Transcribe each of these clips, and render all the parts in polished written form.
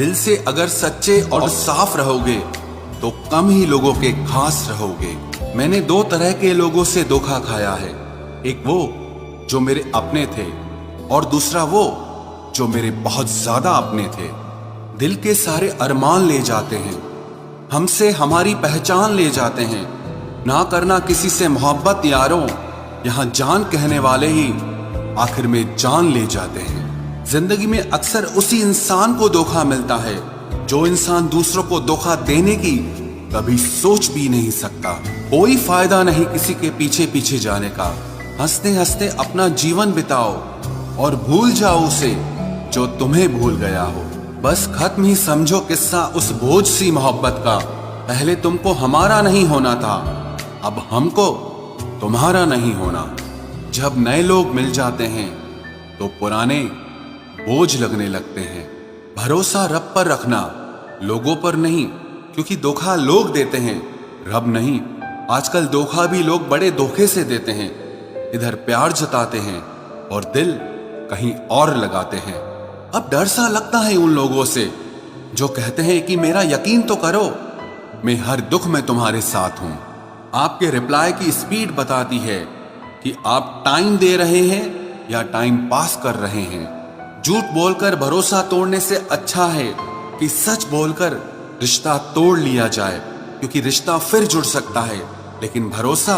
दिल से अगर सच्चे और साफ रहोगे तो कम ही लोगों के खास रहोगे। मैंने दो तरह के लोगों से धोखा खाया है, एक वो जो मेरे अपने थे और दूसरा वो जो मेरे बहुत ज्यादा अपने थे। दिल के सारे अरमान ले जाते हैं, हमसे हमारी पहचान ले जाते हैं। ना करना किसी से मोहब्बत यारों, यहां जान कहने वाले ही आखिर में जान ले जाते हैं। जिंदगी में अक्सर उसी इंसान को धोखा मिलता है जो इंसान दूसरों को धोखा देने की कभी सोच भी नहीं सकता। कोई फायदा नहीं किसी के पीछे पीछे जाने का। हंसते हंसते अपना जीवन बिताओ और भूल जाओ उसे जो तुम्हें भूल गया हो। बस खत्म ही समझो किस्सा उस बोझ सी मोहब्बत का। पहले तुमको हमारा नहीं होना था, अब हमको तुम्हारा नहीं होना। जब नए लोग मिल जाते हैं तो पुराने बोझ लगने लगते हैं। भरोसा रब पर रखना, लोगों पर नहीं, क्योंकि धोखा लोग देते हैं, रब नहीं। आजकल धोखा भी लोग बड़े धोखे से देते हैं। इधर प्यार जताते हैं और दिल कहीं और लगाते हैं। अब डर सा लगता है उन लोगों से जो कहते हैं कि मेरा यकीन तो करो, मैं हर दुख में तुम्हारे साथ हूं। आपके रिप्लाई की स्पीड बताती है कि आप टाइम दे रहे हैं या टाइम पास कर रहे हैं। झूठ बोलकर भरोसा तोड़ने से अच्छा है कि सच बोलकर रिश्ता तोड़ लिया जाए, क्योंकि रिश्ता फिर जुड़ सकता है लेकिन भरोसा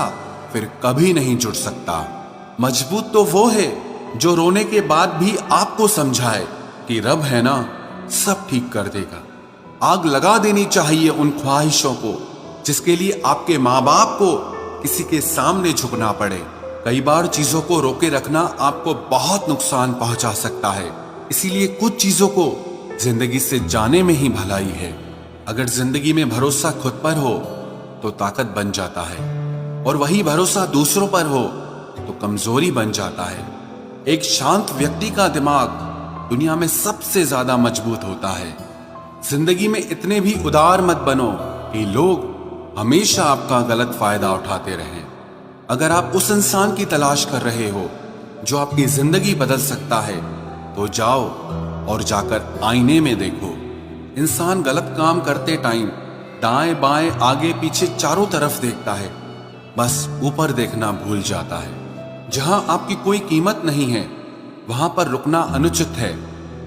फिर कभी नहीं जुड़ सकता। मजबूत तो वो है जो रोने के बाद भी आपको समझाए कि रब है ना, सब ठीक कर देगा। आग लगा देनी चाहिए उन ख्वाहिशों को जिसके लिए आपके माँ बाप को किसी के सामने झुकना पड़े। कई बार चीजों को रोके रखना आपको बहुत नुकसान पहुंचा सकता है, इसीलिए कुछ चीजों को जिंदगी से जाने में ही भलाई है। अगर जिंदगी में भरोसा खुद पर हो तो ताकत बन जाता है, और वही भरोसा दूसरों पर हो तो कमजोरी बन जाता है। एक शांत व्यक्ति का दिमाग दुनिया में सबसे ज्यादा मजबूत होता है। जिंदगी में इतने भी उदार मत बनो कि लोग हमेशा आपका गलत फायदा उठाते रहें। अगर आप उस इंसान की तलाश कर रहे हो जो आपकी जिंदगी बदल सकता है तो जाओ और जाकर आईने में देखो। इंसान गलत काम करते टाइम दाएं बाएं आगे पीछे चारों तरफ देखता है, बस ऊपर देखना भूल जाता है। जहां आपकी कोई कीमत नहीं है वहां पर रुकना अनुचित है,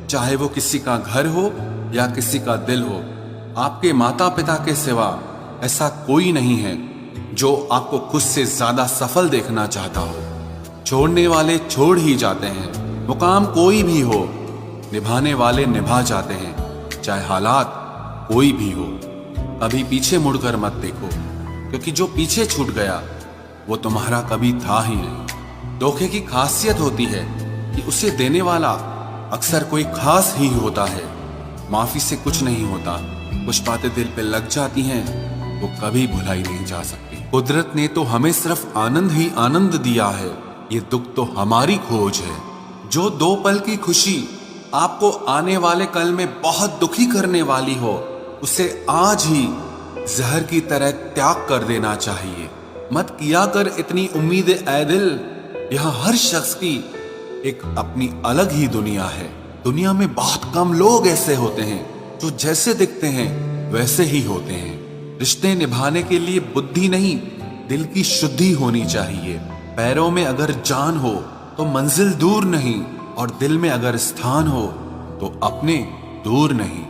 चाहे वो किसी का घर हो या किसी का दिल हो। आपके माता पिता के सिवा ऐसा कोई नहीं है जो आपको खुद से ज्यादा सफल देखना चाहता हो। छोड़ने वाले छोड़ ही जाते हैं, मुकाम कोई भी हो, निभाने वाले निभा जाते हैं, चाहे हालात कोई भी हो। कभी पीछे मुड़कर मत देखो, क्योंकि जो पीछे छूट गया वो तुम्हारा कभी था ही नहीं। धोखे की खासियत होती है कि उसे देने वाला अक्सर कोई खास ही होता है। माफी से कुछ नहीं होता, कुछ बातें दिल पे लग जाती हैं वो कभी भुलाई नहीं जा सकती। कुदरत ने तो हमें सिर्फ आनंद ही आनंद दिया है, ये दुख तो हमारी खोज है। जो दो पल की खुशी आपको आने वाले कल में बहुत दुखी करने वाली हो, उसे आज ही जहर की तरह त्याग कर देना चाहिए। मत किया कर इतनी उम्मीद ए दिल, यहाँ हर शख्स की एक अपनी अलग ही दुनिया है। दुनिया में बहुत कम लोग ऐसे होते हैं जो जैसे दिखते हैं वैसे ही होते हैं। रिश्ते निभाने के लिए बुद्धि नहीं, दिल की शुद्धि होनी चाहिए। पैरों में अगर जान हो तो मंजिल दूर नहीं, और दिल में अगर स्थान हो तो अपने दूर नहीं।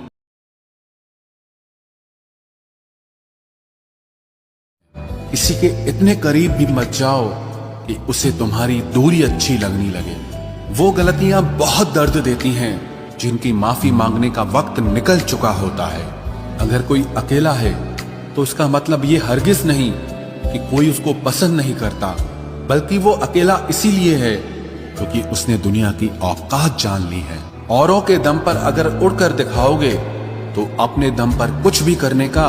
किसी के इतने करीब भी मत जाओ कि उसे तुम्हारी दूरी अच्छी लगने लगे। वो गलतियां बहुत दर्द देती हैं जिनकी माफी मांगने का वक्त निकल चुका होता है। अगर कोई अकेला है तो उसका मतलब ये हरगिज नहीं कि कोई उसको पसंद नहीं करता, बल्कि वो अकेला इसीलिए है क्योंकि उसने दुनिया की औकात जान ली है। औरों के दम पर अगर उड़कर दिखाओगे तो अपने दम पर कुछ भी करने का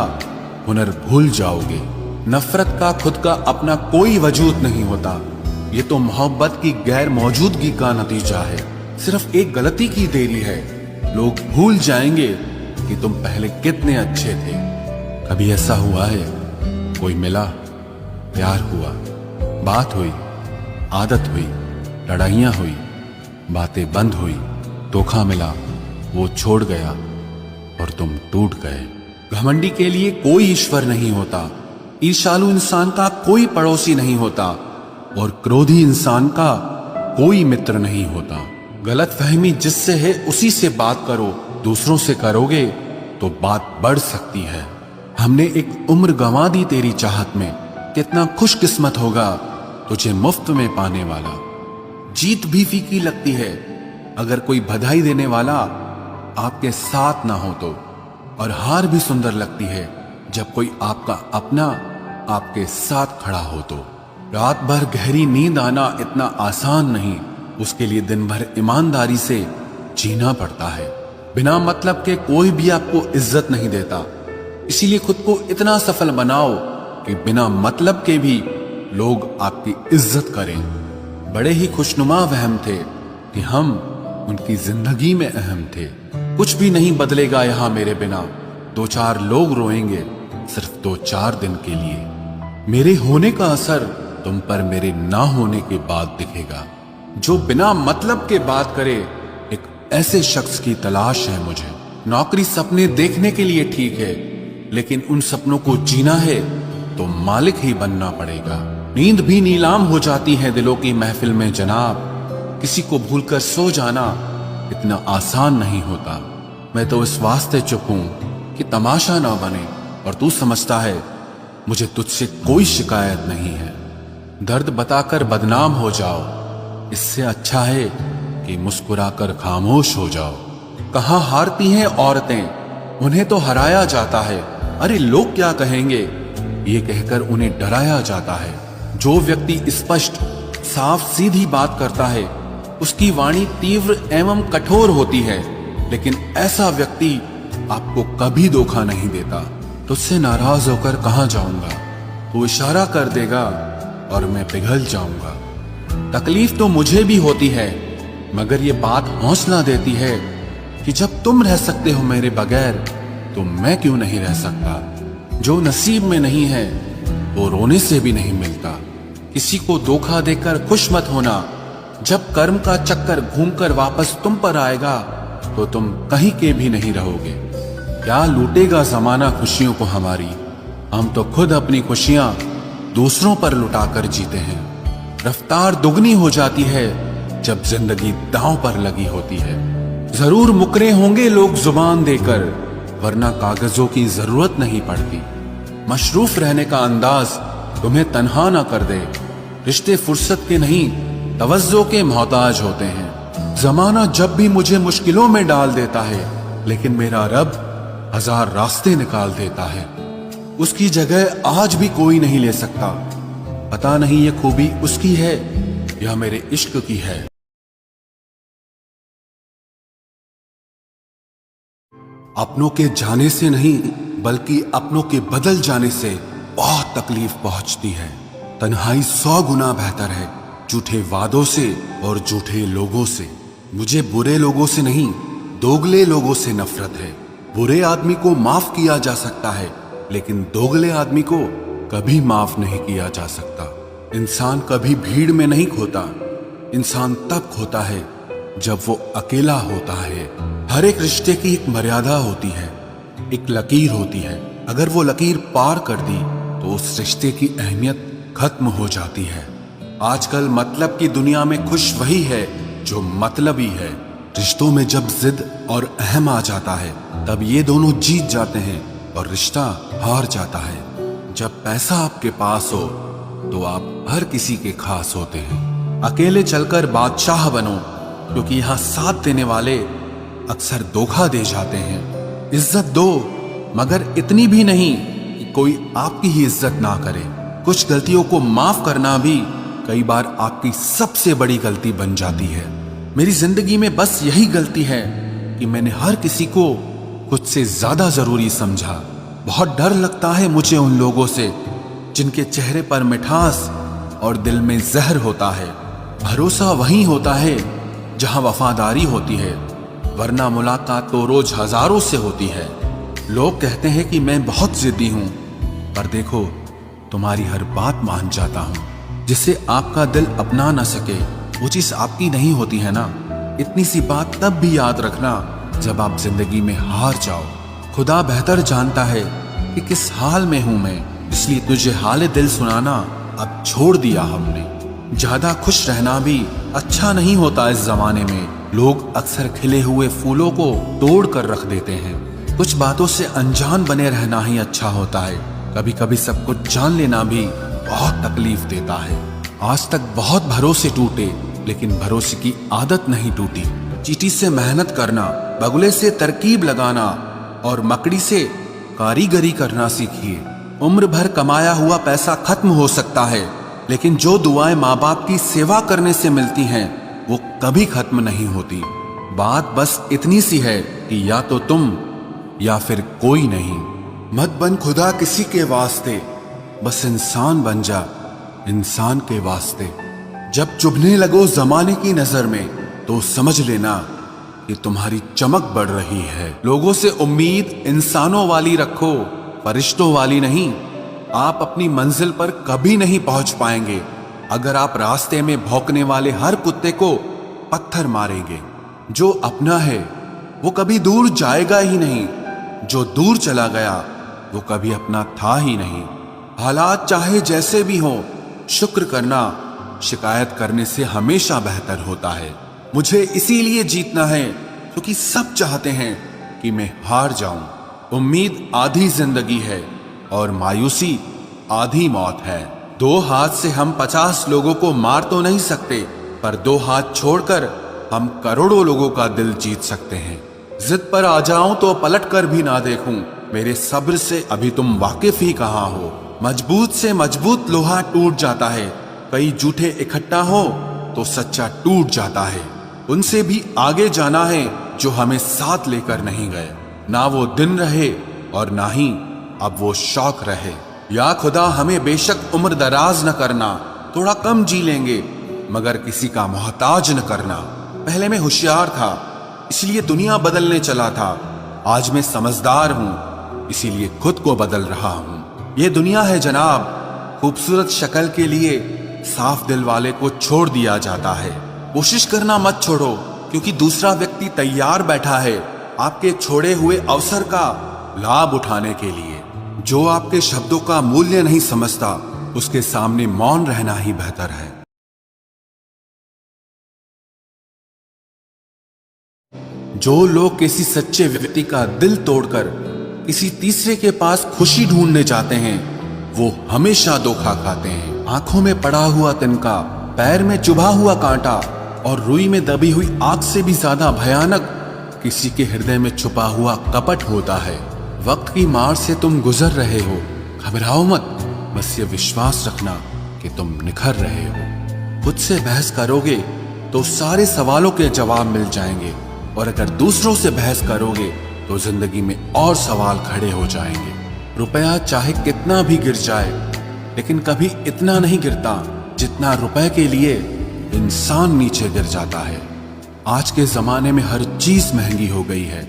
हुनर भूल जाओगे। नफरत का खुद का अपना कोई वजूद नहीं होता, ये तो मोहब्बत की गैर मौजूदगी का नतीजा है। सिर्फ एक गलती की देरी है, लोग भूल जाएंगे कि तुम पहले कितने अच्छे थे। कभी ऐसा हुआ है कोई मिला, प्यार हुआ, बात हुई, आदत हुई, लड़ाइयां हुई, बातें बंद हुई, धोखा मिला, वो छोड़ गया, और तुम टूट गए। घमंडी के लिए कोई ईश्वर नहीं होता, ईर्ष्यालु इंसान का कोई पड़ोसी नहीं होता और क्रोधी इंसान का कोई मित्र नहीं होता। गलतफहमी जिससे है उसी से बात करो, दूसरों से करोगे तो बात बढ़ सकती है। हमने एक उम्र गंवा दी तेरी चाहत में, कितना खुशकिस्मत होगा तुझे मुफ्त में पाने वाला। जीत भी फीकी लगती है अगर कोई बधाई देने वाला आपके साथ ना हो तो, और हार भी सुंदर लगती है जब कोई आपका अपना आपके साथ खड़ा हो तो। रात भर गहरी नींद आना इतना आसान नहीं, उसके लिए दिन भर ईमानदारी से जीना पड़ता है। बिना मतलब के कोई भी आपको इज्जत नहीं देता, इसीलिए खुद को इतना सफल बनाओ कि बिना मतलब के भी लोग आपकी इज्जत करें। बड़े ही खुशनुमा वहम थे कि हम उनकी जिंदगी में अहम थे। कुछ भी नहीं बदलेगा यहां मेरे बिना, दो चार लोग रोएंगे सिर्फ 2-4 दिन के लिए। मेरे होने का असर तुम पर मेरे ना होने के बाद दिखेगा। जो बिना मतलब के बात करे, एक ऐसे शख्स की तलाश है मुझे। नौकरी सपने देखने के लिए ठीक है, लेकिन उन सपनों को जीना है तो मालिक ही बनना पड़ेगा। नींद भी नीलाम हो जाती है दिलों की महफिल में जनाब, किसी को भूलकर सो जाना इतना आसान नहीं होता। मैं तो इस वास्ते चुप हूं कि तमाशा ना बने, और तू समझता है मुझे तुझसे कोई शिकायत नहीं है। दर्द बताकर बदनाम हो जाओ, इससे अच्छा है कि मुस्कुराकर खामोश हो जाओ। कहां हारती हैं औरतें, उन्हें तो हराया जाता है। अरे लोग क्या कहेंगे, ये कहकर उन्हें डराया जाता है। जो व्यक्ति स्पष्ट साफ सीधी बात करता है उसकी वाणी तीव्र एवं कठोर होती है, लेकिन ऐसा व्यक्ति आपको कभी धोखा नहीं देता। तुझसे नाराज होकर कहां जाऊंगा, तू इशारा कर देगा और मैं पिघल जाऊंगा। तकलीफ तो मुझे भी होती है, मगर ये बात हौसला देती है कि जब तुम रह सकते हो मेरे बगैर तो मैं क्यों नहीं रह सकता। जो नसीब में नहीं है वो रोने से भी नहीं मिलता। किसी को धोखा देकर खुश मत होना, जब कर्म का चक्कर घूमकर वापस तुम पर आएगा तो तुम कहीं के भी नहीं रहोगे। क्या लूटेगा जमाना खुशियों को हमारी, हम तो खुद अपनी खुशियां दूसरों पर लुटाकर जीते हैं। रफ्तार दुगनी हो जाती है जब जिंदगी दांव पर लगी होती है। जरूर मुकरे होंगे लोग जुबान देकर, वरना कागजों की जरूरत नहीं पड़ती। मशरूफ रहने का अंदाज तुम्हें तन्हा ना कर दे। रिश्ते फुर्सत के नहीं तवज्जो के मोहताज होते हैं। जमाना जब भी मुझे मुश्किलों में डाल देता है, लेकिन मेरा रब 1000 रास्ते निकाल देता है। उसकी जगह आज भी कोई नहीं ले सकता। पता नहीं ये खूबी उसकी है या मेरे इश्क की है। अपनों के जाने से नहीं बल्कि अपनों के बदल जाने से बहुत तकलीफ पहुंचती है। तन्हाई 100 गुना बेहतर है झूठे वादों से और झूठे लोगों से। मुझे बुरे लोगों से नहीं, दोगले लोगों से नफरत है। बुरे आदमी को माफ किया जा सकता है, लेकिन दोगले आदमी को कभी माफ नहीं किया जा सकता। इंसान कभी भीड़ में नहीं खोता, इंसान तब खोता है जब वो अकेला होता है। हर एक रिश्ते की एक मर्यादा होती है, एक लकीर होती है। अगर वो लकीर पार कर दी तो उस रिश्ते की अहमियत खत्म हो जाती है। आजकल मतलब की दुनिया में खुश वही है जो मतलबी है। रिश्तों में जब जिद और अहम आ जाता है तब ये दोनों जीत जाते हैं और रिश्ता हार जाता है। जब पैसा आपके पास हो तो आप हर किसी के खास होते हैं। अकेले चलकर बादशाह बनो, क्योंकि यहाँ साथ देने वाले अक्सर धोखा दे जाते हैं। इज्जत दो, मगर इतनी भी नहीं कि कोई आपकी ही इज्जत ना करे। कुछ गलतियों को माफ करना भी कई बार आपकी सबसे बड़ी गलती बन जाती है। मेरी जिंदगी में बस यही गलती है कि मैंने हर किसी को खुद से ज्यादा जरूरी समझा। बहुत डर लगता है मुझे उन लोगों से जिनके चेहरे पर मिठास और दिल में जहर होता है। भरोसा वहीं होता है जहां वफादारी होती है, वरना मुलाकात तो रोज हजारों से होती है। लोग कहते हैं कि मैं बहुत जिद्दी हूं, पर देखो तुम्हारी हर बात मान जाता हूं। जिसे आपका दिल अपना न सके वो चीज आपकी नहीं होती है ना। इतनी सी बात तब भी याद रखना जब आप जिंदगी में हार जाओ। खुदा बेहतर जानता है कि किस हाल में हूं मैं, इसलिए तुझे हाल दिल सुनाना अब छोड़ दिया हमने। ज्यादा खुश रहना भी अच्छा नहीं होता इस जमाने में। लोग अक्सर खिले हुए फूलों को तोड़ कर रख देते हैं। कुछ बातों से अनजान बने रहना ही अच्छा होता है। कभी कभी सब कुछ जान लेना भी बहुत तकलीफ देता है। आज तक बहुत भरोसे टूटे, लेकिन भरोसे की आदत नहीं टूटी। चींटी से मेहनत करना, बगुले से तरकीब लगाना और मकड़ी से कारीगरी करना सीखिए। उम्र भर कमाया हुआ पैसा खत्म हो सकता है, लेकिन जो दुआएं माँ बाप की सेवा करने से मिलती हैं वो कभी खत्म नहीं होती। बात बस इतनी सी है कि या तो तुम या फिर कोई नहीं। मत बन खुदा किसी के वास्ते, बस इंसान बन जा इंसान के वास्ते। जब चुभने लगो जमाने की नजर में तो समझ लेना कि तुम्हारी चमक बढ़ रही है। लोगों से उम्मीद इंसानों वाली रखो, फरिश्तों वाली नहीं। आप अपनी मंजिल पर कभी नहीं पहुंच पाएंगे अगर आप रास्ते में भौंकने वाले हर कुत्ते को पत्थर मारेंगे। जो अपना है वो कभी दूर जाएगा ही नहीं, जो दूर चला गया वो कभी अपना था ही नहीं। हालात चाहे जैसे भी हो, शुक्र करना शिकायत करने से हमेशा बेहतर होता है। मुझे इसीलिए जीतना है क्योंकि सब चाहते हैं कि मैं हार जाऊं। उम्मीद आधी जिंदगी है और मायूसी आधी मौत है। 2 हाथ से हम 50 लोगों को मार तो नहीं सकते, पर 2 हाथ छोड़कर हम करोड़ों लोगों का दिल जीत सकते हैं। जिद पर आ जाऊं तो पलट कर भी ना देखूं, मेरे सब्र से अभी तुम वाकिफ ही कहां हो। मजबूत से मजबूत लोहा टूट जाता है, कई जूठे इकट्ठा हो तो सच्चा टूट जाता है। उनसे भी आगे जाना है जो हमें साथ लेकर नहीं गए। ना वो दिन रहे और ना ही अब वो शौक रहे। या खुदा हमें बेशक उम्र दराज न करना, थोड़ा कम जी लेंगे मगर किसी का मोहताज न करना। पहले मैं होशियार था इसलिए दुनिया बदलने चला था, आज मैं समझदार हूं इसीलिए खुद को बदल रहा हूं। ये दुनिया है जनाब, खूबसूरत शक्ल के लिए साफ दिल वाले को छोड़ दिया जाता है। कोशिश करना मत छोड़ो क्योंकि दूसरा व्यक्ति तैयार बैठा है आपके छोड़े हुए अवसर का लाभ उठाने के लिए। जो आपके शब्दों का मूल्य नहीं समझता उसके सामने मौन रहना ही बेहतर है। जो लोग किसी सच्चे व्यक्ति का दिल तोड़कर किसी तीसरे के पास खुशी ढूंढने जाते हैं वो हमेशा धोखा खाते हैं। आंखों में पड़ा हुआ तिनका, पैर में चुभा हुआ कांटा और रुई में दबी हुई आग से भी ज्यादा भयानक किसी के हृदय में छुपा हुआ कपट होता है। वक्त की मार से तुम गुजर रहे हो, घबराओ मत, बस ये विश्वास रखना कि तुम निखर रहे हो। खुद से बहस करोगे तो सारे सवालों के जवाब मिल जाएंगे, और अगर दूसरों से बहस करोगे तो जिंदगी में और सवाल खड़े हो जाएंगे। रुपया चाहे कितना भी गिर जाए, लेकिन कभी इतना नहीं गिरता जितना रुपए के लिए इंसान नीचे गिर जाता है। आज के जमाने में हर चीज महंगी हो गई है,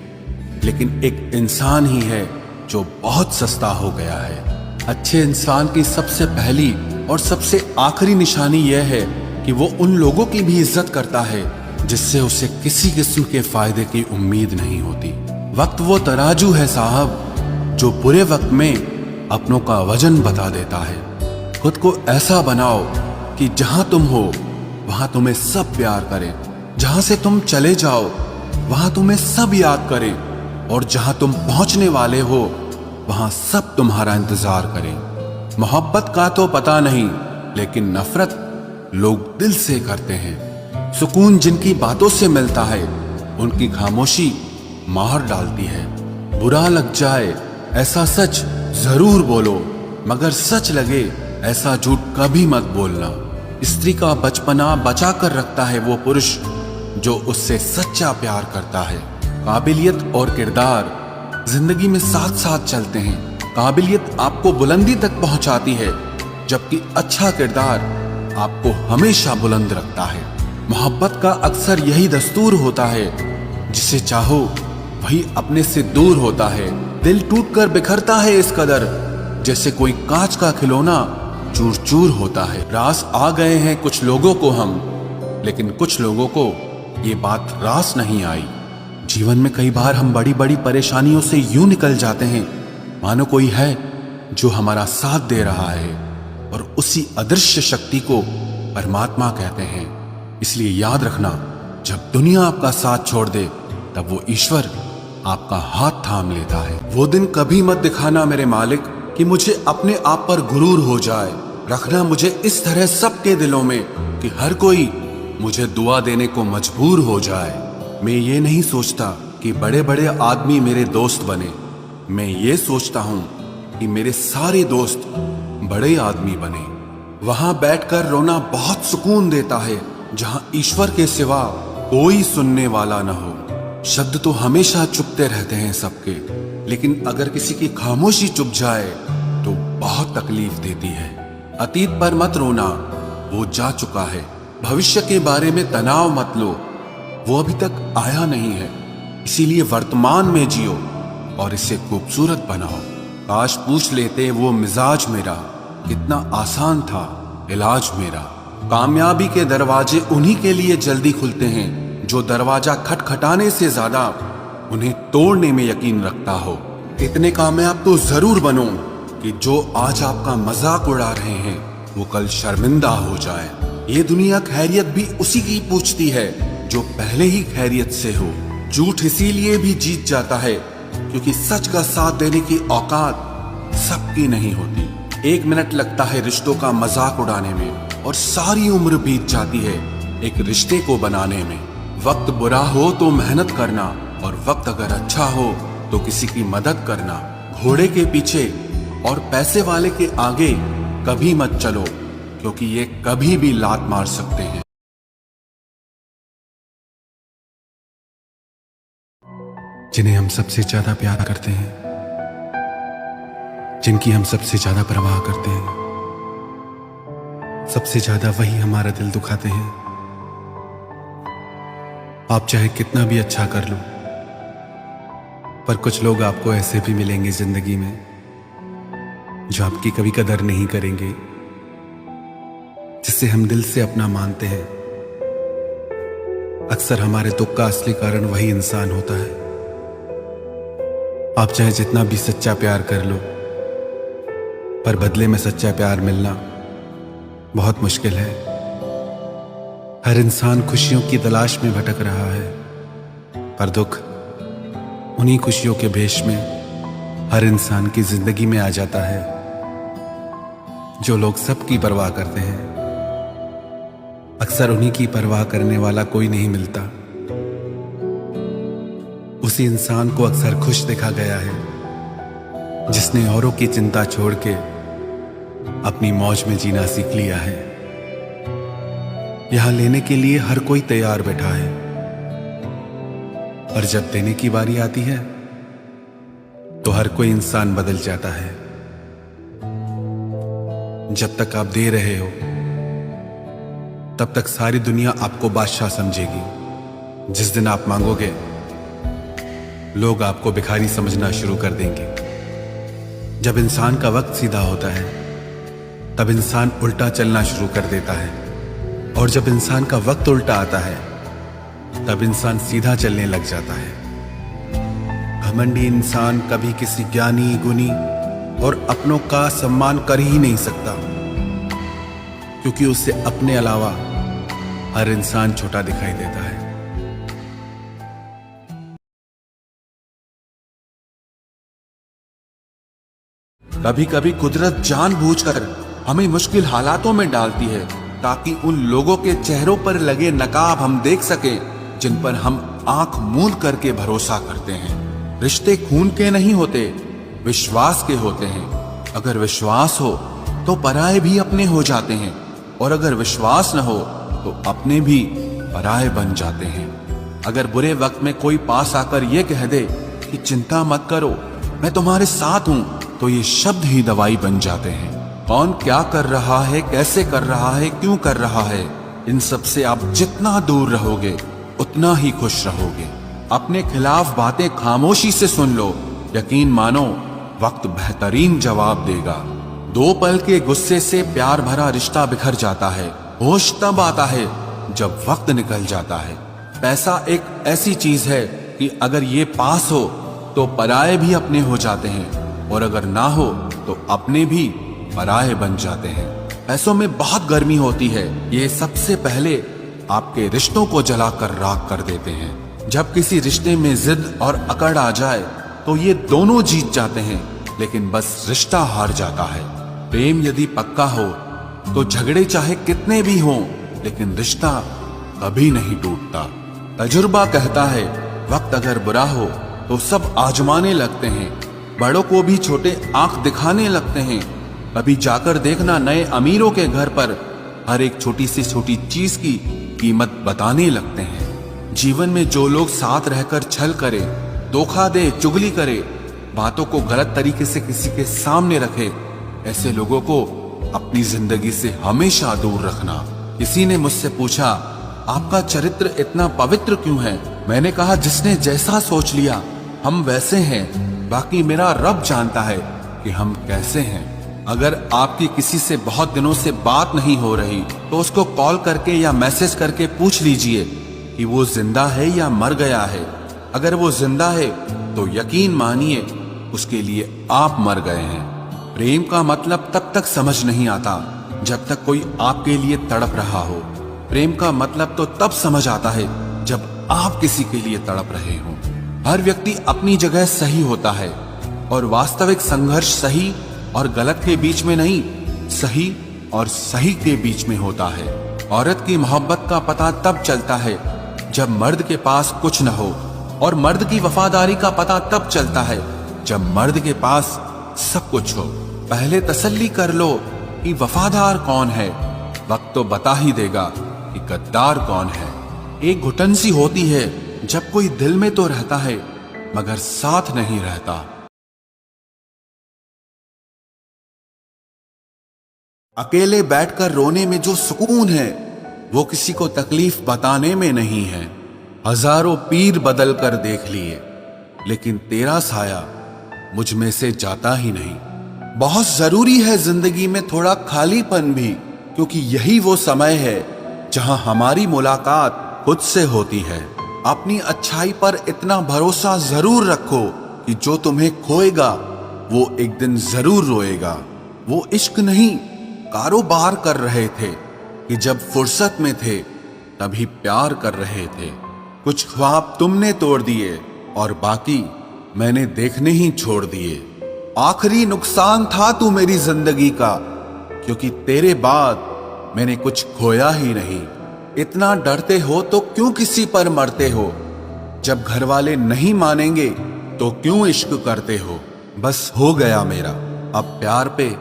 लेकिन एक इंसान ही है जो बहुत सस्ता हो गया है। अच्छे इंसान की सबसे पहली और सबसे आखिरी निशानी यह है कि वो उन लोगों की भी इज्जत करता है जिससे उसे किसी किस्म के फायदे की उम्मीद नहीं होती। वक्त वो तराजू है साहब जो बुरे वक्त में अपनों का वजन बता देता है। खुद को ऐसा बनाओ कि जहां तुम हो वहां तुम्हें सब प्यार करें, जहां से तुम चले जाओ वहां तुम्हें सब याद करें, और जहां तुम पहुंचने वाले हो वहां सब तुम्हारा इंतजार करें। मोहब्बत का तो पता नहीं, लेकिन नफरत लोग दिल से करते हैं। सुकून जिनकी बातों से मिलता है उनकी खामोशी मार डालती है। बुरा लग जाए ऐसा सच जरूर बोलो, मगर सच लगे ऐसा झूठ कभी मत बोलना। स्त्री का बचपना बचा कर रखता है वो पुरुष जो उससे सच्चा प्यार करता है। काबिलियत और किरदार जिंदगी में साथ साथ चलते हैं। काबिलियत आपको बुलंदी तक पहुंचाती है, जबकि अच्छा किरदार आपको हमेशा बुलंद रखता है। मोहब्बत का अक्सर यही दस्तूर होता है, जिसे चाहो वही अपने से दूर होता है। दिल टूटकर बिखरता है इस कदर जैसे कोई कांच का खिलौना चूर चूर होता है। रास आ गए हैं कुछ लोगों को हम, लेकिन कुछ लोगों को ये बात रास नहीं आई। जीवन में कई बार हम बड़ी बड़ी परेशानियों से यूं निकल जाते हैं मानो कोई है जो हमारा साथ दे रहा है, और उसी अदृश्य शक्ति को परमात्मा कहते हैं। इसलिए याद रखना, जब दुनिया आपका साथ छोड़ दे तब वो ईश्वर आपका हाथ थाम लेता है। वो दिन कभी मत दिखाना मेरे मालिक कि मुझे अपने आप पर गुरूर हो जाए। रखना मुझे इस तरह सबके दिलों में कि हर कोई मुझे दुआ देने को मजबूर हो जाए। मैं ये नहीं सोचता कि बड़े बड़े आदमी मेरे दोस्त बने, मैं ये सोचता हूँ कि मेरे सारे दोस्त बड़े आदमी बने। वहां बैठकर रोना बहुत सुकून देता है जहां ईश्वर के सिवा कोई सुनने वाला न हो। शब्द तो हमेशा चुपते रहते हैं सबके, लेकिन अगर किसी की खामोशी चुप जाए तो बहुत तकलीफ देती है। अतीत पर मत रोना, वो जा चुका है। भविष्य के बारे में तनाव मत लो, वो अभी तक आया नहीं है। इसीलिए वर्तमान में जियो और इसे खूबसूरत बनाओ। काश पूछ लेते वो मिजाज मेरा कितना आसान था इलाज मेरा। कामयाबी के दरवाजे उन्हीं के लिए जल्दी खुलते हैं जो दरवाजा खटखटाने से ज्यादा उन्हें तोड़ने में यकीन रखता हो। इतने कामयाब तो जरूर बनो कि जो आज आपका मजाक उड़ा रहे हैं वो कल शर्मिंदा हो जाए। ये दुनिया खैरियत भी उसी की पूछती है जो पहले ही खैरियत से हो। झूठ इसीलिए भी जीत जाता है क्योंकि सच का साथ देने की औकात सबकी नहीं होती। 1 मिनट लगता है रिश्तों का मजाक उड़ाने में और सारी उम्र बीत जाती है एक रिश्ते को बनाने में। वक्त बुरा हो तो मेहनत करना और वक्त अगर अच्छा हो तो किसी की मदद करना। घोड़े के पीछे और पैसे वाले के आगे कभी मत चलो क्योंकि ये कभी भी लात मार सकते हैं। जिन्हें हम सबसे ज्यादा प्यार करते हैं, जिनकी हम सबसे ज्यादा परवाह करते हैं, सबसे ज्यादा वही हमारा दिल दुखाते हैं। आप चाहे कितना भी अच्छा कर लो, पर कुछ लोग आपको ऐसे भी मिलेंगे जिंदगी में जो आपकी कभी कदर नहीं करेंगे, जिसे हम दिल से अपना मानते हैं। अक्सर हमारे दुख का असली कारण वही इंसान होता है। आप चाहे जितना भी सच्चा प्यार कर लो, पर बदले में सच्चा प्यार मिलना बहुत मुश्किल है। हर इंसान खुशियों की तलाश में भटक रहा है, पर दुख उन्हीं खुशियों के भेष में हर इंसान की जिंदगी में आ जाता है। जो लोग सबकी परवाह करते हैं, अक्सर उन्हीं की परवाह करने वाला कोई नहीं मिलता। उसी इंसान को अक्सर खुश देखा गया है जिसने औरों की चिंता छोड़ के अपनी मौज में जीना सीख लिया है। यहां लेने के लिए हर कोई तैयार बैठा है, और जब देने की बारी आती है तो हर कोई इंसान बदल जाता है। जब तक आप दे रहे हो तब तक सारी दुनिया आपको बादशाह समझेगी। जिस दिन आप मांगोगे, लोग आपको भिखारी समझना शुरू कर देंगे। जब इंसान का वक्त सीधा होता है तब इंसान उल्टा चलना शुरू कर देता है, और जब इंसान का वक्त उल्टा आता है तब इंसान सीधा चलने लग जाता है। घमंडी इंसान कभी किसी ज्ञानी, गुणी और अपनों का सम्मान कर ही नहीं सकता, क्योंकि उससे अपने अलावा हर इंसान छोटा दिखाई देता है। कभी कभी कुदरत जानबूझकर हमें मुश्किल हालातों में डालती है ताकि उन लोगों के चेहरों पर लगे नकाब हम देख सकें जिन पर हम आंख मूंद करके भरोसा करते हैं। रिश्ते खून के नहीं होते, विश्वास के होते हैं। अगर विश्वास हो तो पराये भी अपने हो जाते हैं, और अगर विश्वास न हो तो अपने भी पराये बन जाते हैं। अगर बुरे वक्त में कोई पास आकर ये कह दे कि चिंता मत करो, मैं तुम्हारे साथ हूं, तो ये शब्द ही दवाई बन जाते हैं। कौन क्या कर रहा है, कैसे कर रहा है, क्यों कर रहा है, इन सब से आप जितना दूर रहोगे उतना ही खुश रहोगे। अपने खिलाफ बातें खामोशी से सुन लो, यकीन मानो वक्त बेहतरीन जवाब देगा। 2 पल के गुस्से से प्यार भरा रिश्ता बिखर जाता है। होश तब आता है जब वक्त निकल जाता है। पैसा एक ऐसी चीज है कि अगर ये पास हो तो पराये भी अपने हो जाते हैं, और अगर ना हो तो अपने भी पराये बन जाते हैं। पैसों में बहुत गर्मी होती है, ये सबसे पहले आपके रिश्तों को जलाकर राख कर देते हैं। जब किसी रिश्ते में जिद और अकड़ आ जाए तो ये दोनों जीत जाते हैं, लेकिन बस रिश्ता हार जाता है। प्रेम यदि पक्का हो तो झगड़े चाहे कितने भी हों, लेकिन रिश्ता कभी नहीं टूटता। तजुर्बा कहता है वक्त अगर बुरा हो तो सब आजमाने लगते हैं, बड़ों को भी छोटे आंख दिखाने लगते हैं। कभी जाकर देखना नए अमीरों के घर पर हर एक छोटी से छोटी चीज की कीमत बताने लगते हैं। जीवन में जो लोग साथ रहकर छल करे, धोखा दे, चुगली करे, बातों को गलत तरीके से किसी के सामने रखे, ऐसे लोगों को अपनी जिंदगी से हमेशा दूर रखना। किसी ने मुझसे पूछा, आपका चरित्र इतना पवित्र क्यों है? मैंने कहा, जिसने जैसा सोच लिया हम वैसे हैं, बाकी मेरा रब जानता है कि हम कैसे हैं। अगर आपकी किसी से बहुत दिनों से बात नहीं हो रही तो उसको कॉल करके या मैसेज करके पूछ लीजिए कि वो जिंदा है या मर गया है। अगर वो जिंदा है तो यकीन मानिए उसके लिए आप मर गए हैं। प्रेम का मतलब तब तक समझ नहीं आता जब तक कोई आपके लिए तड़प रहा हो। प्रेम का मतलब तो तब समझ आता है जब आप किसी के लिए तड़प रहे हो। हर व्यक्ति अपनी जगह सही होता है और वास्तविक संघर्ष सही और गलत के बीच में नहीं, सही और सही के बीच में होता है। औरत की मोहब्बत का पता तब चलता है जब मर्द के पास कुछ न हो, और मर्द की वफादारी का पता तब चलता है जब मर्द के पास सब कुछ हो। पहले तसल्ली कर लो कि वफादार कौन है, वक्त तो बता ही देगा कि गद्दार कौन है। एक घुटन सी होती है जब कोई दिल में तो रहता है मगर साथ नहीं रहता। अकेले बैठकर रोने में जो सुकून है वो किसी को तकलीफ बताने में नहीं है। हजारों पीर बदल कर देख लिए, लेकिन तेरा साया मुझ में से जाता ही नहीं। बहुत जरूरी है जिंदगी में थोड़ा खालीपन भी, क्योंकि यही वो समय है जहां हमारी मुलाकात खुद से होती है। अपनी अच्छाई पर इतना भरोसा जरूर रखो कि जो तुम्हें खोएगा वो एक दिन जरूर रोएगा। वो इश्क नहीं, कारोबार कर रहे थे कि जब फुर्सत में थे तभी प्यार कर रहे थे। कुछ ख्वाब तुमने तोड़ दिए और बाकी मैंने देखने ही छोड़ दिए। आखिरी नुकसान था तू मेरी जिंदगी का, क्योंकि तेरे बाद मैंने कुछ खोया ही नहीं। इतना डरते हो तो क्यों किसी पर मरते हो? जब घर वाले नहीं मानेंगे तो क्यों इश्क करते हो? बस हो गया मेरा, अब प्यार पे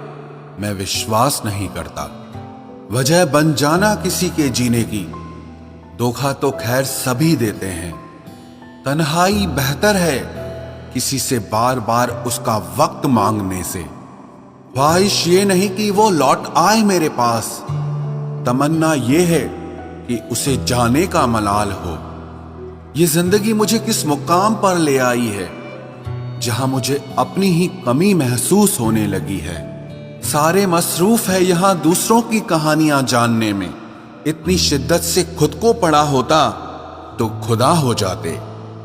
मैं विश्वास नहीं करता। वजह बन जाना किसी के जीने की, धोखा तो खैर सभी देते हैं। तन्हाई बेहतर है किसी से बार बार उसका वक्त मांगने से। ख्वाहिश ये नहीं कि वो लौट आए मेरे पास, तमन्ना ये है कि उसे जाने का मलाल हो। ये जिंदगी मुझे किस मुकाम पर ले आई है जहां मुझे अपनी ही कमी महसूस होने लगी है। सारे मसरूफ है यहां दूसरों की कहानियां जानने में। इतनी शिद्दत से खुद को पड़ा होता तो खुदा हो जाते।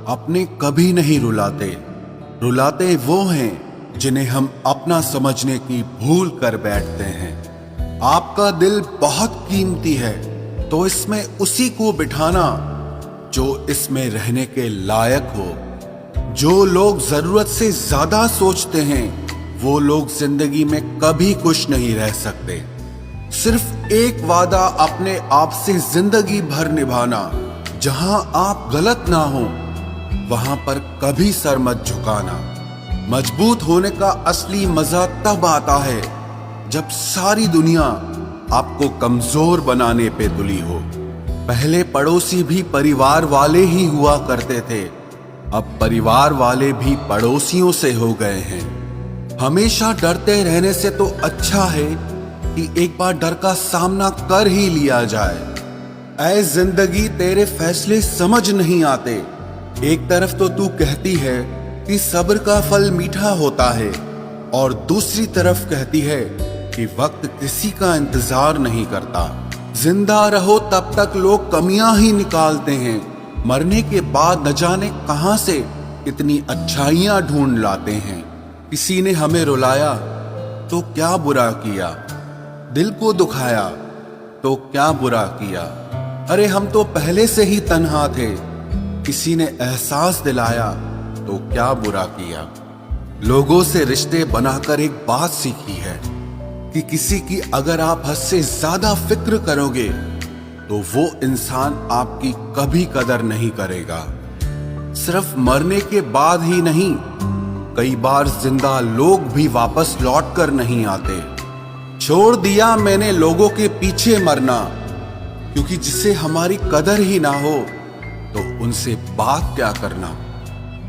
अपने कभी नहीं रुलाते, रुलाते वो हैं जिन्हें हम अपना समझने की भूल कर बैठते हैं। आपका दिल बहुत कीमती है तो इसमें उसी को बिठाना जो इसमें रहने के लायक हो। जो लोग जरूरत से ज्यादा सोचते हैं वो लोग जिंदगी में कभी खुश नहीं रह सकते। सिर्फ एक वादा अपने आप से जिंदगी भर निभाना, जहां आप गलत ना हो वहां पर कभी सर मत झुकाना। मजबूत होने का असली मजा तब आता है जब सारी दुनिया आपको कमजोर बनाने पे तुली हो। पहले पड़ोसी भी परिवार वाले ही हुआ करते थे, अब परिवार वाले भी पड़ोसियों से हो गए हैं। हमेशा डरते रहने से तो अच्छा है कि एक बार डर का सामना कर ही लिया जाए। ऐ जिंदगी तेरे फैसले समझ नहीं आते। एक तरफ तो तू कहती है कि सब्र का फल मीठा होता है, और दूसरी तरफ कहती है कि वक्त किसी का इंतजार नहीं करता। जिंदा रहो तब तक लोग कमियां ही निकालते हैं, मरने के बाद न जाने कहां से इतनी अच्छाइयां ढूंढ लाते हैं। किसी ने हमें रुलाया तो क्या बुरा किया, दिल को दुखाया तो क्या बुरा किया। अरे हम तो पहले से ही तन्हा थे, किसी ने एहसास दिलाया तो क्या बुरा किया। लोगों से रिश्ते बनाकर एक बात सीखी है कि किसी की अगर आप हद से ज्यादा फिक्र करोगे तो वो इंसान आपकी कभी कदर नहीं करेगा। सिर्फ मरने के बाद ही नहीं, कई बार जिंदा लोग भी वापस लौट कर नहीं आते। छोड़ दिया मैंने लोगों के पीछे मरना, क्योंकि जिसे हमारी कदर ही ना हो तो उनसे बात क्या करना।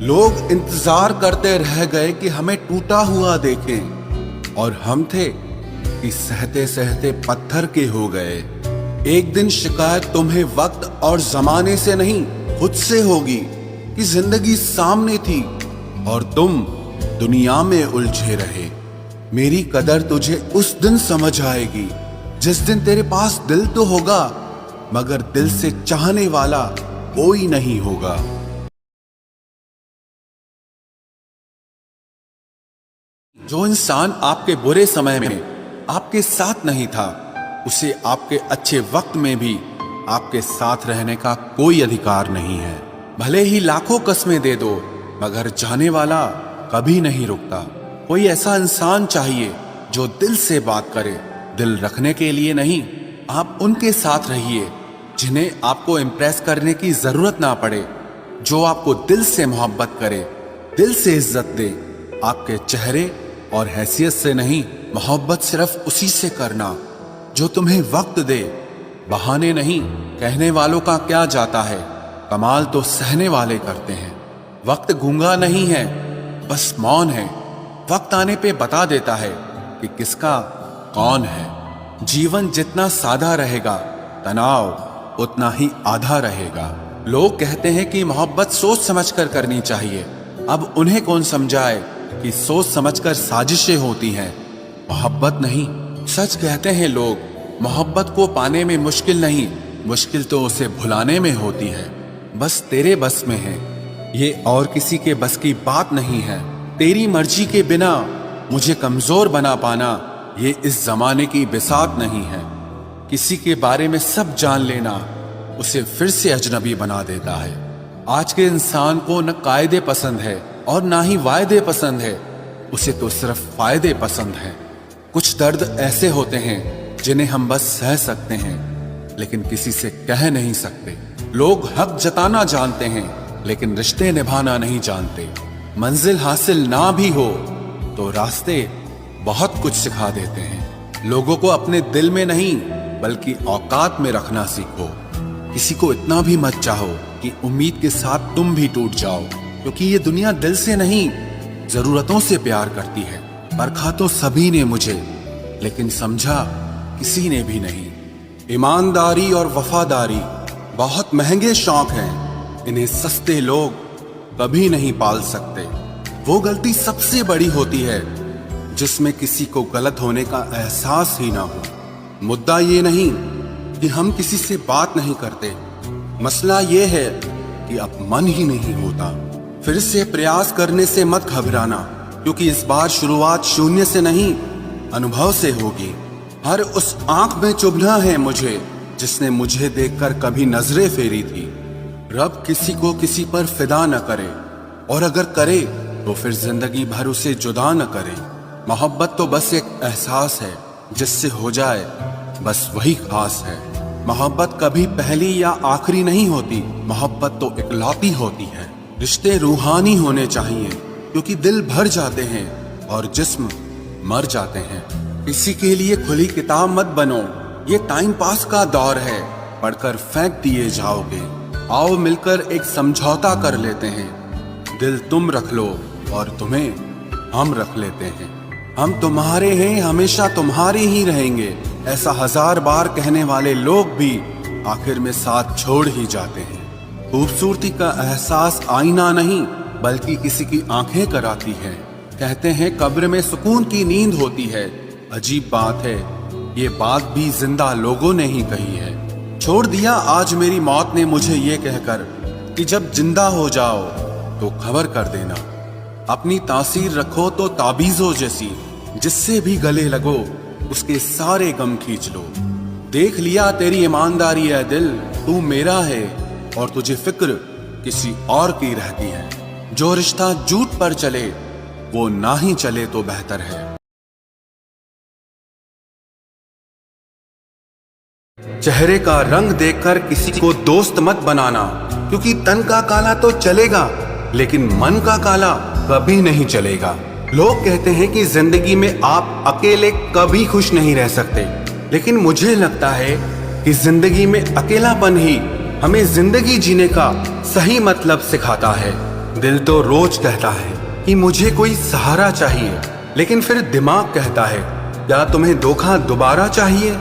लोग इंतजार करते रह गए कि हमें टूटा हुआ देखें, और हम थे कि सहते सहते पत्थर के हो गए। एक दिन शिकायत तुम्हें वक्त और जमाने से नहीं, खुद से होगी कि जिंदगी सामने थी और तुम दुनिया में उलझे रहे। मेरी कदर तुझे उस दिन समझ आएगी जिस दिन तेरे पास दिल तो होगा, मगर दिल से चाहने वाला कोई नहीं होगा। जो इंसान आपके बुरे समय में आपके साथ नहीं था, उसे आपके अच्छे वक्त में भी आपके साथ रहने का कोई अधिकार नहीं है। भले ही लाखों कस्में दे दो, मगर जाने वाला कभी नहीं रुकता। कोई ऐसा इंसान चाहिए जो दिल से बात करे, दिल रखने के लिए नहीं। आप उनके साथ रहिए जिन्हें आपको इम्प्रेस करने की जरूरत ना पड़े, जो आपको दिल से मोहब्बत करे, दिल से इज्जत दे। आपके चेहरे और हैसियत से नहीं, मोहब्बत सिर्फ उसी से करना जो तुम्हें वक्त दे, बहाने नहीं। कहने वालों का क्या जाता है, कमाल तो सहने वाले करते हैं। वक्त गूंगा नहीं है, बस मौन है। वक्त आने पे बता देता है कि किसका कौन है। जीवन जितना सादा रहेगा, तनाव उतना ही आधा रहेगा। लोग कहते हैं कि मोहब्बत सोच समझकर करनी चाहिए। अब उन्हें कौन समझाए कि सोच समझकर साजिशें होती हैं, मोहब्बत नहीं। सच कहते हैं लोग, मोहब्बत को पाने में मुश्किल नहीं, मुश्किल तो उसे भुलाने में होती है। बस तेरे बस में है ये, और किसी के बस की बात नहीं है। तेरी मर्जी के बिना मुझे कमजोर बना पाना, ये इस जमाने की बिसात नहीं है। किसी के बारे में सब जान लेना उसे फिर से अजनबी बना देता है। आज के इंसान को न कायदे पसंद है और ना ही वायदे पसंद है, उसे तो सिर्फ फायदे पसंद है। कुछ दर्द ऐसे होते हैं जिन्हें हम बस सह सकते हैं, लेकिन किसी से कह नहीं सकते। लोग हक जताना जानते हैं, लेकिन रिश्ते निभाना नहीं जानते। मंजिल हासिल ना भी हो तो रास्ते बहुत कुछ सिखा देते हैं। लोगों को अपने दिल में नहीं, बल्कि औकात में रखना सीखो। किसी को इतना भी मत चाहो कि उम्मीद के साथ तुम भी टूट जाओ, क्योंकि ये दुनिया दिल से नहीं, जरूरतों से प्यार करती है। परखा तो सभी ने मुझे, लेकिन समझा किसी ने भी नहीं। ईमानदारी और वफादारी बहुत महंगे शौक हैं, इन्हें सस्ते लोग कभी नहीं पाल सकते। वो गलती सबसे बड़ी होती है जिसमें किसी को गलत होने का एहसास ही ना हो। मुद्दा ये नहीं कि हम किसी से बात नहीं करते, मसला ये है कि अब मन ही नहीं होता। फिर से प्रयास करने से मत घबराना, क्योंकि इस बार शुरुआत शून्य से नहीं, अनुभव से होगी। हर उस आंख में चुभना है मुझे जिसने मुझे देखकर कभी नजरें फेरी थी। रब किसी को किसी पर फिदा न करे, और अगर करे तो फिर जिंदगी भर उसे जुदा न करे। मोहब्बत तो बस एक एहसास है, जिससे हो जाए बस वही खास है। मोहब्बत कभी पहली या आखिरी नहीं होती, मोहब्बत तो इकलौती होती है। रिश्ते रूहानी होने चाहिए, क्योंकि दिल भर जाते हैं और जिस्म मर जाते हैं। किसी के लिए खुली किताब मत बनो, ये टाइम पास का दौर है, पढ़कर फेंक दिए जाओगे। आओ मिलकर एक समझौता कर लेते हैं, दिल तुम रख लो और तुम्हें हम रख लेते हैं। हम तुम्हारे हैं, हमेशा तुम्हारे ही रहेंगे, ऐसा 1000 बार कहने वाले लोग भी आखिर में साथ छोड़ ही जाते हैं। खूबसूरती का एहसास आईना नहीं, बल्कि किसी की आंखें कराती है। कहते हैं कब्र में सुकून की नींद होती है, अजीब बात है, ये बात भी जिंदा लोगों ने ही कही है। छोड़ दिया आज मेरी मौत ने मुझे ये कहकर कि जब जिंदा हो जाओ तो खबर कर देना। अपनी तासीर रखो तो ताबीजों जैसी, जिससे भी गले लगो उसके सारे गम खींच लो। देख लिया तेरी ईमानदारी है दिल, तू मेरा है और तुझे फिक्र किसी और की रहती है। जो रिश्ता झूठ पर चले वो ना ही चले तो बेहतर है। चेहरे का रंग देखकर किसी को दोस्त मत बनाना, क्योंकि तन का काला तो चलेगा लेकिन मन का काला कभी नहीं चलेगा। लोग कहते हैं कि जिंदगी में आप अकेले कभी खुश नहीं रह सकते, लेकिन मुझे लगता है कि जिंदगी में अकेलापन ही हमें जिंदगी जीने का सही मतलब सिखाता है। दिल तो रोज कहता है कि मुझे कोई सहारा चाहिए, लेकिन फिर दिमाग कहता है क्या तुम्हें धोखा दोबारा चाहिए।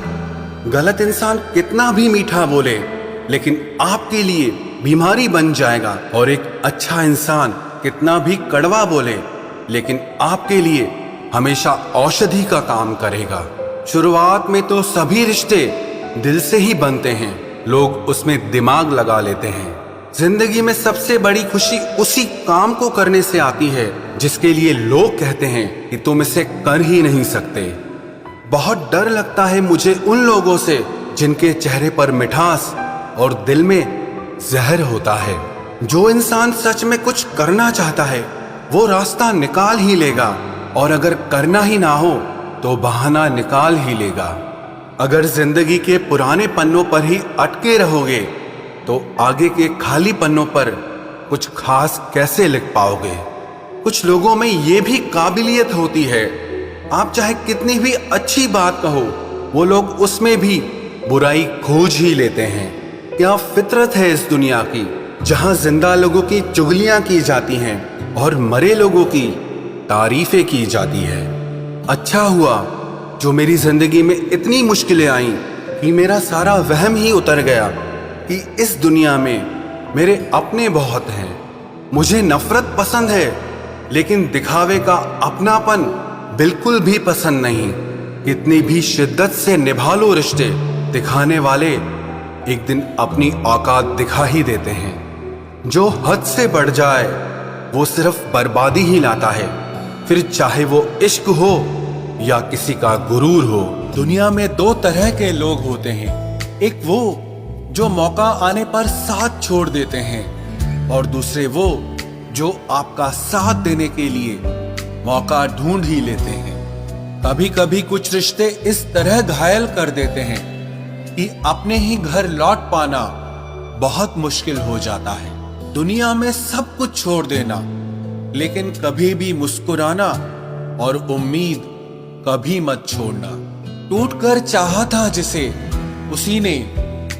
गलत इंसान कितना भी मीठा बोले लेकिन आपके लिए बीमारी बन जाएगा, और एक अच्छा इंसान कितना भी कड़वा बोले लेकिन आपके लिए हमेशा औषधि का काम करेगा। शुरुआत में तो सभी रिश्ते दिल से ही बनते हैं, लोग उसमें दिमाग लगा लेते हैं। जिंदगी में सबसे बड़ी खुशी उसी काम को करने से आती है जिसके लिए लोग कहते हैं कि तुम इसे कर ही नहीं सकते। बहुत डर लगता है मुझे उन लोगों से जिनके चेहरे पर मिठास और दिल में जहर होता है। जो इंसान सच में कुछ करना चाहता है वो रास्ता निकाल ही लेगा, और अगर करना ही ना हो तो बहाना निकाल ही लेगा। अगर जिंदगी के पुराने पन्नों पर ही अटके रहोगे तो आगे के खाली पन्नों पर कुछ खास कैसे लिख पाओगे। कुछ लोगों में ये भी काबिलियत होती है, आप चाहे कितनी भी अच्छी बात कहो वो लोग उसमें भी बुराई खोज ही लेते हैं। क्या फितरत है इस दुनिया की जहां जिंदा लोगों की चुगलियां की जाती हैं और मरे लोगों की तारीफें की जाती है। अच्छा हुआ जो मेरी जिंदगी में इतनी मुश्किलें आईं कि मेरा सारा वहम ही उतर गया कि इस दुनिया में मेरे अपने बहुत हैं। मुझे नफरत पसंद है लेकिन दिखावे का अपनापन बिल्कुल भी पसंद नहीं। कितनी भी शिद्दत से निभा लो रिश्ते, दिखाने वाले एक दिन अपनी औकात दिखा ही देते हैं। जो हद से बढ़ जाए वो सिर्फ बर्बादी ही लाता है, फिर चाहे वो इश्क हो या किसी का गुरूर हो। दुनिया में दो तरह के लोग होते हैं, एक वो जो मौका आने पर साथ छोड़ देते हैं, और दूसरे वो जो आपका साथ देने के लिए मौका ढूंढ ही लेते हैं। कभी कभी कुछ रिश्ते इस तरह घायल कर देते हैं कि अपने ही घर लौट पाना बहुत मुश्किल हो जाता है। दुनिया में सब कुछ छोड़ देना, लेकिन कभी भी मुस्कुराना और उम्मीद कभी मत छोड़ना। टूटकर चाहा था जिसे, उसी ने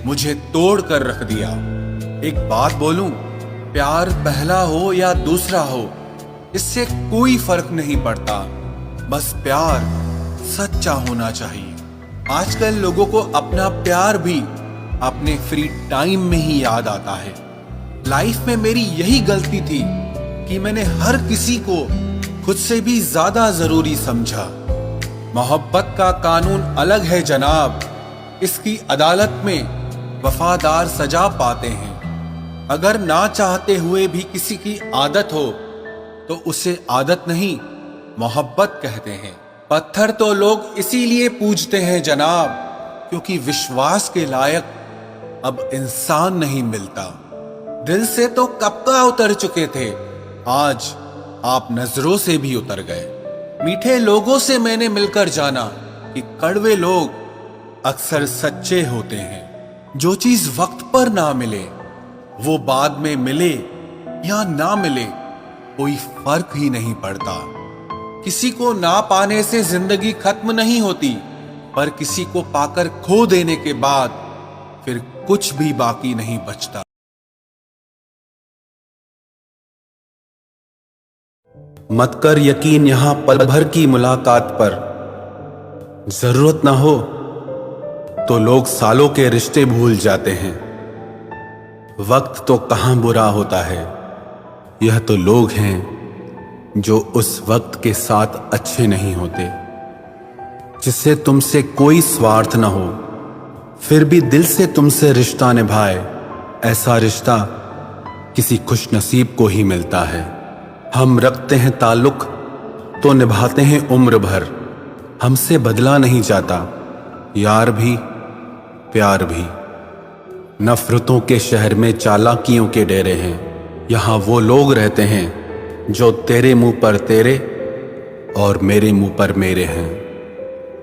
मुझे तोड़ कर रख दिया। एक बात बोलूं, प्यार पहला हो या दूसरा हो इससे कोई फर्क नहीं पड़ता, बस प्यार सच्चा होना चाहिए। आजकल लोगों को अपना प्यार भी अपने फ्री टाइम में ही याद आता है। लाइफ में मेरी यही गलती थी कि मैंने हर किसी को खुद से भी ज्यादा जरूरी समझा। मोहब्बत का कानून अलग है जनाब, इसकी अदालत में वफादार सजा पाते हैं। अगर ना चाहते हुए भी किसी की आदत हो तो उसे आदत नहीं मोहब्बत कहते हैं। पत्थर तो लोग इसीलिए पूजते हैं जनाब, क्योंकि विश्वास के लायक अब इंसान नहीं मिलता। दिल से तो कब का उतर चुके थे, आज आप नजरों से भी उतर गए। मीठे लोगों से मैंने मिलकर जाना कि कड़वे लोग अक्सर सच्चे होते हैं। जो चीज वक्त पर ना मिले वो बाद में मिले या ना मिले कोई फर्क ही नहीं पड़ता। किसी को ना पाने से जिंदगी खत्म नहीं होती, पर किसी को पाकर खो देने के बाद फिर कुछ भी बाकी नहीं बचता। मत कर यकीन यहां पल भर की मुलाकात पर, जरूरत ना हो तो लोग सालों के रिश्ते भूल जाते हैं। वक्त तो कहां बुरा होता है, यह तो लोग हैं जो उस वक्त के साथ अच्छे नहीं होते। जिससे तुमसे कोई स्वार्थ ना हो फिर भी दिल से तुमसे रिश्ता निभाए, ऐसा रिश्ता किसी खुश नसीब को ही मिलता है। हम रखते हैं ताल्लुक तो निभाते हैं उम्र भर, हमसे बदला नहीं जाता यार भी प्यार भी। नफरतों के शहर में चालाकियों के डेरे हैं, यहाँ वो लोग रहते हैं जो तेरे मुंह पर तेरे और मेरे मुंह पर मेरे हैं।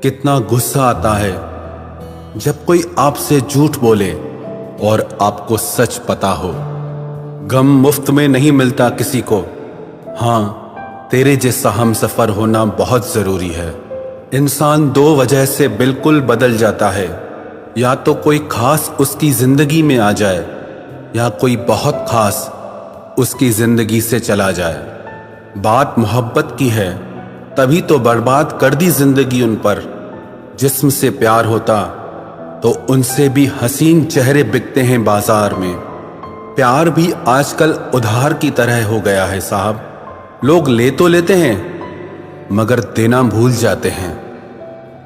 कितना गुस्सा आता है जब कोई आपसे झूठ बोले और आपको सच पता हो। गम मुफ्त में नहीं मिलता किसी को, हाँ तेरे जैसा हमसफर होना बहुत जरूरी है। इंसान दो वजह से बिल्कुल बदल जाता है, या तो कोई खास उसकी जिंदगी में आ जाए या कोई बहुत खास उसकी जिंदगी से चला जाए। बात मोहब्बत की है तभी तो बर्बाद कर दी जिंदगी उन पर। जिस्म से प्यार होता तो उनसे भी हसीन चेहरे बिकते हैं बाजार में। प्यार भी आजकल उधार की तरह हो गया है साहब। लोग ले तो लेते हैं मगर देना भूल जाते हैं।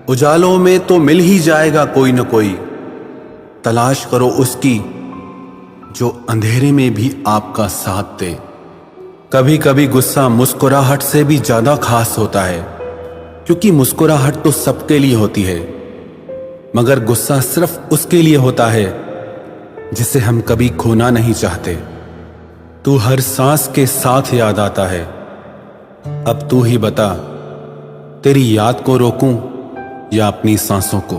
उजालों में तो मिल ही जाएगा कोई न कोई, तलाश करो उसकी जो अंधेरे में भी आपका साथ दे। कभी कभी गुस्सा मुस्कुराहट से भी ज्यादा खास होता है, क्योंकि मुस्कुराहट तो सबके लिए होती है मगर गुस्सा सिर्फ उसके लिए होता है जिसे हम कभी खोना नहीं चाहते। तू हर सांस के साथ याद आता है, अब तू ही बता तेरी याद को रोकूं या अपनी सांसों को।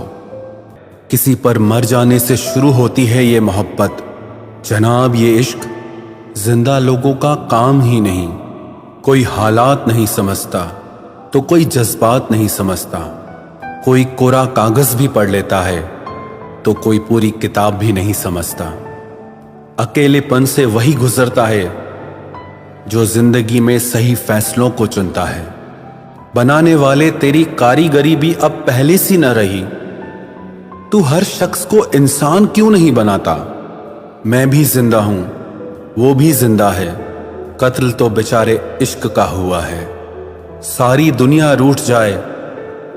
किसी पर मर जाने से शुरू होती है ये मोहब्बत। जनाब ये इश्क जिंदा लोगों का काम ही नहीं। कोई हालात नहीं समझता तो कोई जज्बात नहीं समझता। कोई कोरा कागज भी पढ़ लेता है तो कोई पूरी किताब भी नहीं समझता। अकेलेपन से वही गुजरता है जो जिंदगी में सही फैसलों को चुनता है। बनाने वाले तेरी कारीगरी भी अब पहले सी न रही। तू हर शख्स को इंसान क्यों नहीं बनाता? मैं भी जिंदा हूं, वो भी जिंदा है। कत्ल तो बेचारे इश्क का हुआ है। सारी दुनिया रूठ जाए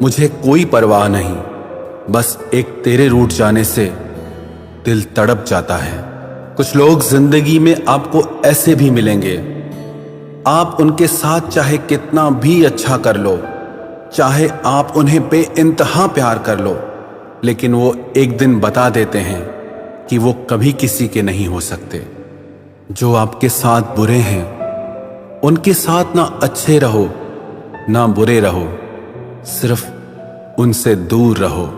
मुझे कोई परवाह नहीं, बस एक तेरे रूठ जाने से दिल तड़प जाता है। कुछ लोग जिंदगी में आपको ऐसे भी मिलेंगे, आप उनके साथ चाहे कितना भी अच्छा कर लो, चाहे आप उन्हें बेइंतहा प्यार कर लो, लेकिन वो एक दिन बता देते हैं कि वो कभी किसी के नहीं हो सकते। जो आपके साथ बुरे हैं उनके साथ ना अच्छे रहो ना बुरे रहो, सिर्फ उनसे दूर रहो।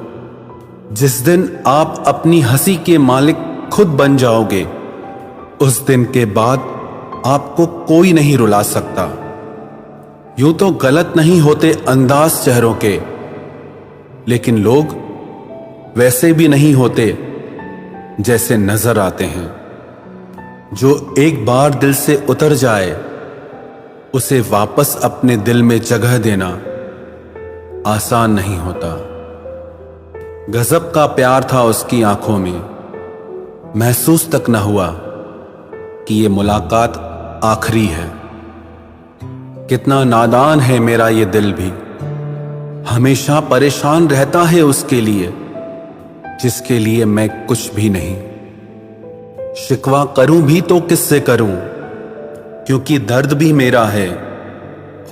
जिस दिन आप अपनी हंसी के मालिक खुद बन जाओगे, उस दिन के बाद आपको कोई नहीं रुला सकता। यूं तो गलत नहीं होते अंदाज चेहरों के, लेकिन लोग वैसे भी नहीं होते जैसे नजर आते हैं। जो एक बार दिल से उतर जाए उसे वापस अपने दिल में जगह देना आसान नहीं होता। गजब का प्यार था उसकी आंखों में, महसूस तक न हुआ कि ये मुलाकात आखिरी है। कितना नादान है मेरा ये दिल भी, हमेशा परेशान रहता है उसके लिए जिसके लिए मैं कुछ भी नहीं। शिकवा करूं भी तो किससे करूं, क्योंकि दर्द भी मेरा है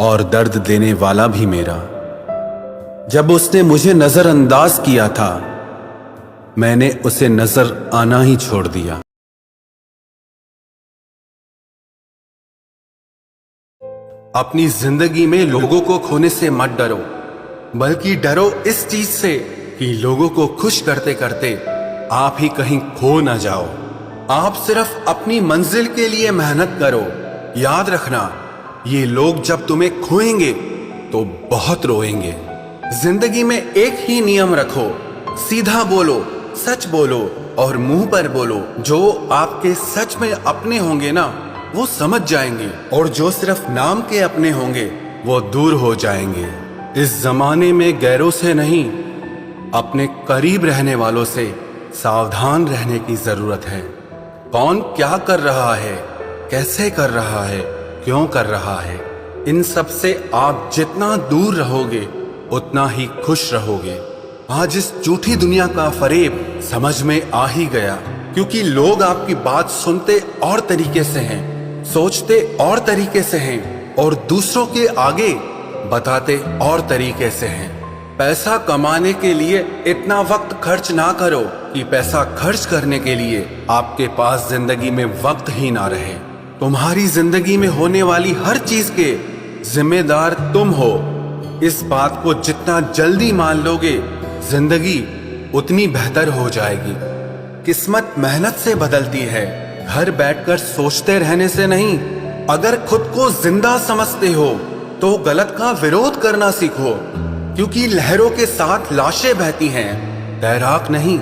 और दर्द देने वाला भी मेरा। जब उसने मुझे नजरअंदाज किया था, मैंने उसे नजर आना ही छोड़ दिया। अपनी जिंदगी में लोगों को खोने से मत डरो, बल्कि डरो इस चीज से कि लोगों को खुश करते करते आप ही कहीं खो ना जाओ। आप सिर्फ अपनी मंजिल के लिए मेहनत करो। याद रखना, ये लोग जब तुम्हें खोएंगे तो बहुत रोएंगे। जिंदगी में एक ही नियम रखो, सीधा बोलो, सच बोलो और मुंह पर बोलो। जो आपके सच में अपने होंगे ना, वो समझ जाएंगे, और जो सिर्फ नाम के अपने होंगे वो दूर हो जाएंगे। इस जमाने में गैरों से नहीं, अपने करीब रहने वालों से सावधान रहने की जरूरत है। कौन क्या कर रहा है, कैसे कर रहा है, क्यों कर रहा है, इन सब से आप जितना दूर रहोगे उतना ही खुश रहोगे। आज इस झूठी दुनिया का फरेब समझ में आ ही गया क्योंकि लोग आपकी बात सुनते और तरीके से हैं, सोचते और तरीके से हैं और दूसरों के आगे बताते और तरीके से हैं। पैसा कमाने के लिए इतना वक्त खर्च ना करो कि पैसा खर्च करने के लिए आपके पास जिंदगी में वक्त ही ना रहे। तुम्हारी जिंदगी में होने वाली हर चीज के जिम्मेदार तुम हो। इस बात को जितना जल्दी मान लोगे, जिंदगी उतनी बेहतर हो जाएगी। किस्मत मेहनत से बदलती है, घर बैठकर सोचते रहने से नहीं। अगर खुद को जिंदा समझते हो तो गलत का विरोध करना सीखो, क्योंकि लहरों के साथ लाशें बहती हैं, तैराक नहीं।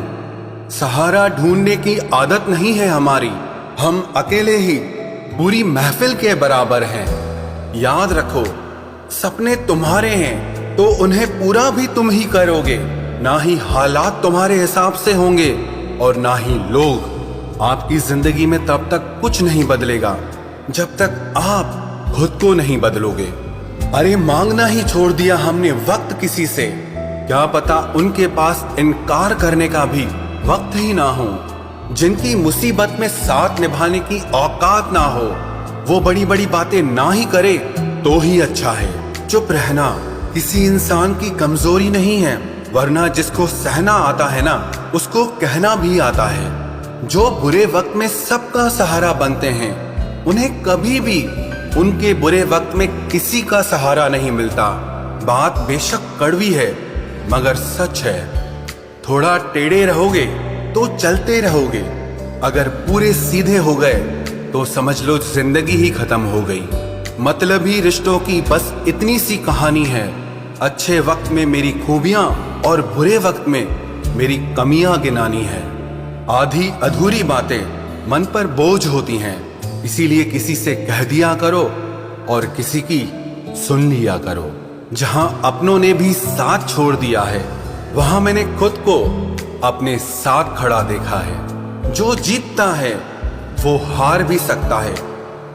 सहारा ढूंढने की आदत नहीं है हमारी, हम अकेले ही पूरी महफिल के बराबर हैं। याद रखो, सपने तुम्हारे हैं तो उन्हें पूरा भी तुम ही करोगे। ना ही हालात तुम्हारे हिसाब से होंगे और ना ही लोग। आपकी जिंदगी में तब तक कुछ नहीं बदलेगा जब तक आप खुद को नहीं बदलोगे। अरे मांगना ही छोड़ दिया हमने वक्त किसी से, क्या पता उनके पास इनकार करने का भी वक्त ही ना हो। जिनकी मुसीबत में साथ निभाने की औकात ना हो, वो बड़ी बड़ी बातें ना ही करे तो ही अच्छा है। चुप रहना किसी इंसान की कमजोरी नहीं है, वरना जिसको सहना आता है ना, उसको कहना भी आता है। जो बुरे वक्त में सबका सहारा बनते हैं, उन्हें कभी भी उनके बुरे वक्त में किसी का सहारा नहीं मिलता। बात बेशक कड़वी है मगर सच है। थोड़ा टेढ़े रहोगे तो चलते रहोगे, अगर पूरे सीधे हो गए तो समझ लो जिंदगी ही खत्म हो गई। मतलबी रिश्तों की बस इतनी सी कहानी है। अच्छे वक्त में मेरी खूबियां और बुरे वक्त में मेरी कमियां गिनानी है। आधी अधूरी बातें मन पर बोझ होती हैं, इसीलिए किसी से कह दिया करो और किसी की सुन लिया करो। जहां अपनों ने भी साथ छोड़ दिया है, वहां मैंने खुद को अपने साथ खड़ा देखा है। जो जीतता है वो हार भी सकता है,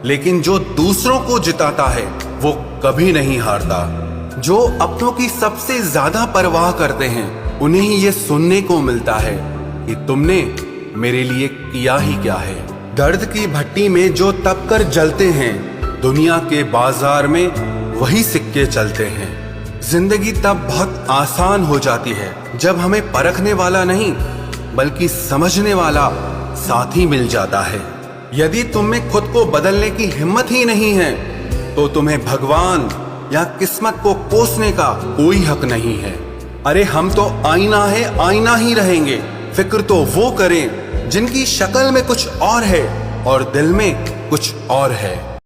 लेकिन जो दूसरों को जिताता है वो कभी नहीं हारता। जो अपनों की सबसे ज्यादा परवाह करते हैं, उन्हें ही ये सुनने को मिलता है कि तुमने मेरे लिए किया ही क्या है। दर्द की भट्टी में जो तप कर जलते हैं, दुनिया के बाजार में वही सिक्के चलते हैं। जिंदगी तब बहुत आसान हो जाती है जब हमें परखने वाला नहीं बल्कि समझने वाला साथी मिल जाता है। यदि तुम में खुद को बदलने की हिम्मत ही नहीं है तो तुम्हें भगवान या किस्मत को कोसने का कोई हक नहीं है। अरे हम तो आईना है, आईना ही रहेंगे। फिक्र तो वो करें जिनकी शक्ल में कुछ और है और दिल में कुछ और है।